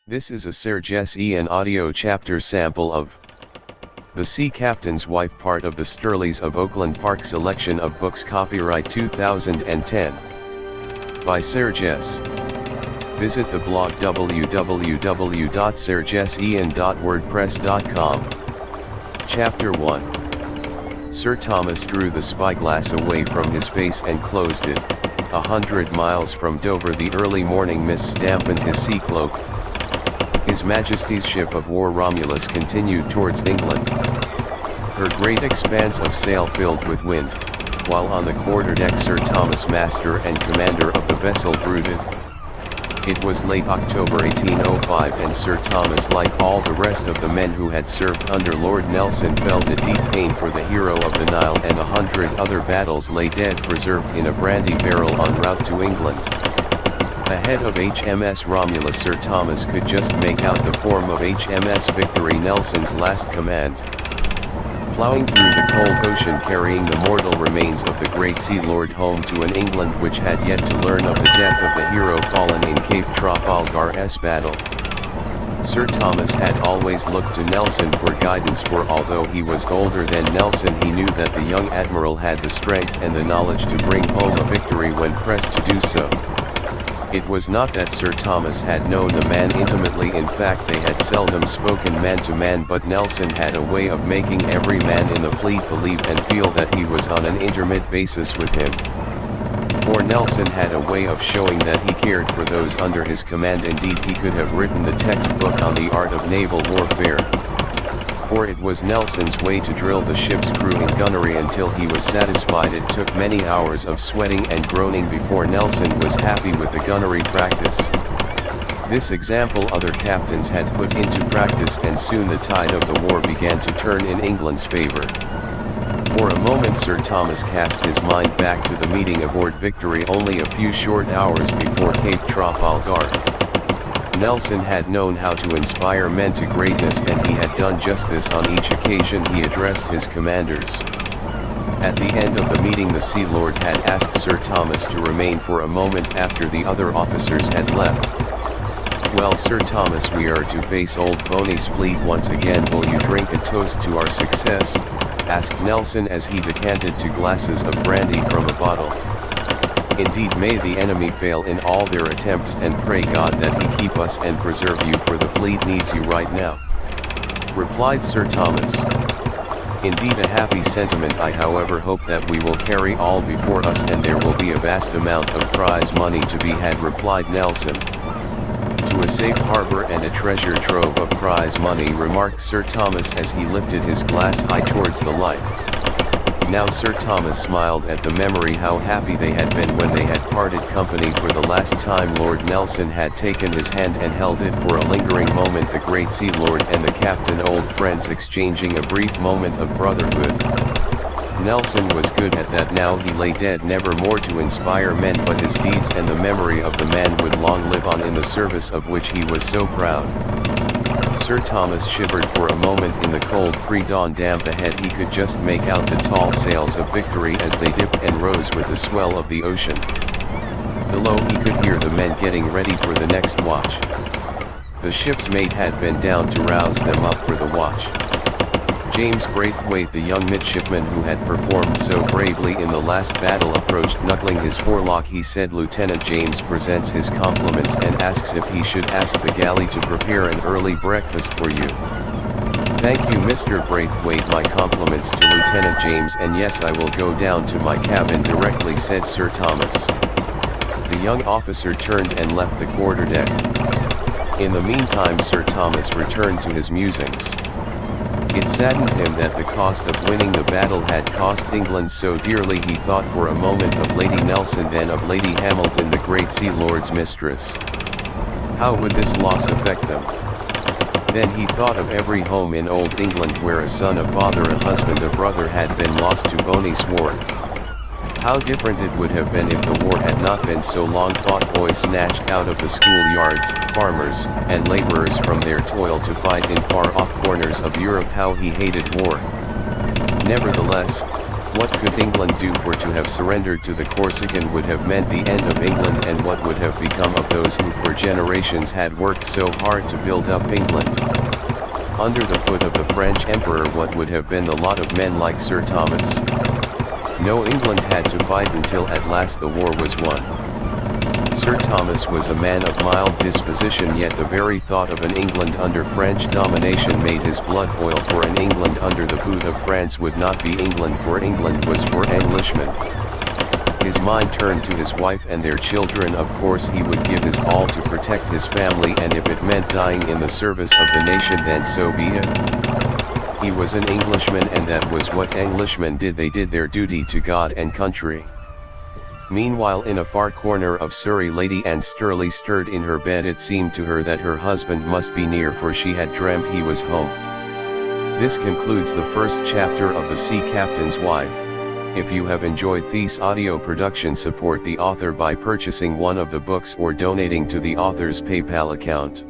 This is a Sir Jess Ian audio chapter sample of The Sea Captain's Wife, part of the Sturleys of Oakland Park selection of books, copyright 2010 by Sir Jess. Visit the blog www.sirjessian.wordpress.com. Chapter 1. Sir Thomas drew the spyglass away from his face and closed it. 100 miles from Dover, the early morning mist dampened his sea cloak. His Majesty's ship of war Romulus continued towards England. Her great expanse of sail filled with wind, while on the quarterdeck Sir Thomas, master and commander of the vessel, brooded. It was late October 1805, and Sir Thomas, like all the rest of the men who had served under Lord Nelson, felt a deep pain for the hero of the Nile and 100 other battles lay dead preserved in a brandy barrel en route to England. Ahead of HMS Romulus, Sir Thomas could just make out the form of HMS Victory, Nelson's last command, plowing through the cold ocean, carrying the mortal remains of the great sea lord home to an England which had yet to learn of the death of the hero fallen in Cape Trafalgar's battle. Sir Thomas had always looked to Nelson for guidance, for although he was older than Nelson, he knew that the young admiral had the strength and the knowledge to bring home a victory when pressed to do so. It was not that Sir Thomas had known the man intimately, in fact they had seldom spoken man to man, but Nelson had a way of making every man in the fleet believe and feel that he was on an intimate basis with him. For Nelson had a way of showing that he cared for those under his command. Indeed, he could have written the textbook on the art of naval warfare. For it was Nelson's way to drill the ship's crew in gunnery until he was satisfied. It took many hours of sweating and groaning before Nelson was happy with the gunnery practice. This example other captains had put into practice, and soon the tide of the war began to turn in England's favor. For a moment Sir Thomas cast his mind back to the meeting aboard Victory only a few short hours before Cape Trafalgar. Nelson had known how to inspire men to greatness, and he had done just this on each occasion he addressed his commanders. At the end of the meeting the Sea Lord had asked Sir Thomas to remain for a moment after the other officers had left. "Well, Sir Thomas, we are to face old Boney's fleet once again. Will you drink a toast to our success?" asked Nelson as he decanted 2 glasses of brandy from a bottle. "Indeed, may the enemy fail in all their attempts, and pray God that he keep us and preserve you, for the fleet needs you right now," replied Sir Thomas. "Indeed, a happy sentiment. I however hope that we will carry all before us, and there will be a vast amount of prize money to be had," replied Nelson. "To a safe harbor and a treasure trove of prize money," remarked Sir Thomas as he lifted his glass high towards the light. Now Sir Thomas smiled at the memory how happy they had been when they had parted company for the last time. Lord Nelson had taken his hand and held it for a lingering moment, the great Sea Lord and the captain, old friends, exchanging a brief moment of brotherhood. Nelson was good at that. Now he lay dead, never more to inspire men, but his deeds and the memory of the man would long live on, in the service of which he was so proud. Sir Thomas shivered for a moment in the cold pre-dawn damp ahead. He could just make out the tall sails of Victory as they dipped and rose with the swell of the ocean. Below he could hear the men getting ready for the next watch. The ship's mate had been down to rouse them up for the watch. James Braithwaite, the young midshipman who had performed so bravely in the last battle, approached, knuckling his forelock. He said, "Lieutenant James presents his compliments and asks if he should ask the galley to prepare an early breakfast for you." "Thank you, Mr. Braithwaite, my compliments to Lieutenant James, and yes, I will go down to my cabin directly," said Sir Thomas. The young officer turned and left the quarterdeck. In the meantime Sir Thomas returned to his musings. It saddened him that the cost of winning the battle had cost England so dearly. He thought for a moment of Lady Nelson, then of Lady Hamilton, the great Sea Lord's mistress. How would this loss affect them? Then he thought of every home in old England where a son, a father, a husband, a brother had been lost to Boney Sword. How different it would have been if the war had not been so long fought. Boys snatched out of the schoolyards, farmers and laborers from their toil to fight in far-off corners of Europe. How he hated war. Nevertheless, What could England do, for to have surrendered to the Corsican would have meant the end of England, and what would have become of those who for generations had worked so hard to build up England? Under the foot of the French Emperor, what would have been the lot of men like Sir Thomas? No, England had to fight until at last the war was won. Sir Thomas was a man of mild disposition, yet the very thought of an England under French domination made his blood boil, for an England under the boot of France would not be England, for England was for Englishmen. His mind turned to his wife and their children. Of course he would give his all to protect his family, and if it meant dying in the service of the nation, then so be it. He was an Englishman, and that was what Englishmen did. They did their duty to God and country. Meanwhile, in a far corner of Surrey, Lady Anne Sturley stirred in her bed. It seemed to her that her husband must be near, for she had dreamt he was home. This concludes the first chapter of The Sea Captain's Wife. If you have enjoyed this audio production, support the author by purchasing one of the books or donating to the author's PayPal account.